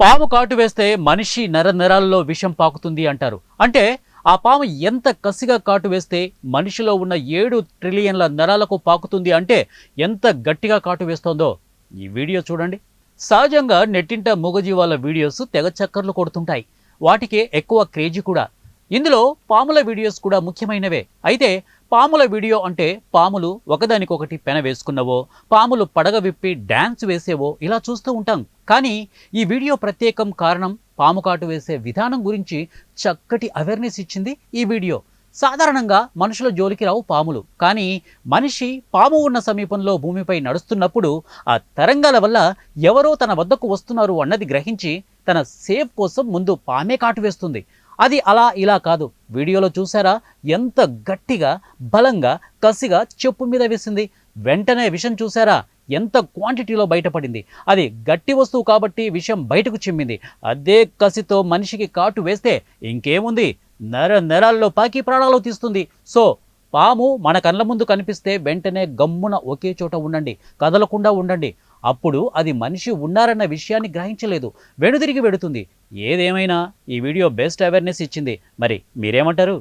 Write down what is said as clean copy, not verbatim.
పాము కాటు వేస్తే మనిషి నరాల్లో విషం పాకుతుంది అంటారు. అంటే ఆ పాము ఎంత కసిగా కాటు వేస్తే మనిషిలో ఉన్న 7 ట్రిలియన్ల నరాలకు పాకుతుంది అంటే ఎంత గట్టిగా కాటు వేస్తోందో ఈ వీడియో చూడండి. సహజంగా నెట్టింట మూగజీవాల వీడియోస్ తెగ చక్కర్లు కొడుతుంటాయి. వాటికే ఎక్కువ క్రేజీ కూడా. ఇందులో పాముల వీడియోస్ కూడా ముఖ్యమైనవే. అయితే పాముల వీడియో అంటే పాములు ఒకదానికొకటి పెన వేసుకున్నవో, పాములు పడగ విప్పి డ్యాన్స్ వేసేవో ఇలా చూస్తూ ఉంటాం. కానీ ఈ వీడియో ప్రత్యేకం కారణం పాము కాటు వేసే విధానం గురించి చక్కటి అవేర్నెస్ ఇచ్చింది ఈ వీడియో. సాధారణంగా మనుషుల జోలికి రావు పాములు. కానీ మనిషి పాము ఉన్న సమీపంలో భూమిపై నడుస్తున్నప్పుడు ఆ తరంగాల వల్ల ఎవరో తన వద్దకు వస్తున్నారు అన్నది గ్రహించి తన సేఫ్ కోసం ముందు పామే కాటు వేస్తుంది. అది అలా ఇలా కాదు. వీడియోలో చూసారా ఎంత గట్టిగా, బలంగా, కసిగా చెప్పు మీద వేసింది. వెంటనే విషం చూసారా ఎంత క్వాంటిటీలో బయటపడింది. అది గట్టి వస్తువు కాబట్టి విషం బయటకు చిమ్మింది. అదే కసితో మనిషికి కాటు వేస్తే ఇంకేముంది, నరాల్లో పాకి ప్రాణాలు తీస్తుంది. సో పాము మన కళ్ళ ముందు కనిపిస్తే వెంటనే గమ్మున ఒకే చోట ఉండండి, కదలకుండా ఉండండి. అప్పుడు అది మనిషి ఉన్నారన్న విషయాన్ని గ్రహించలేదు, వెనుదిరిగి వెడుతుంది. ఏదేమైనా ఈ వీడియో బెస్ట్ అవేర్నెస్ ఇచ్చింది. మరి మీరేమంటారు?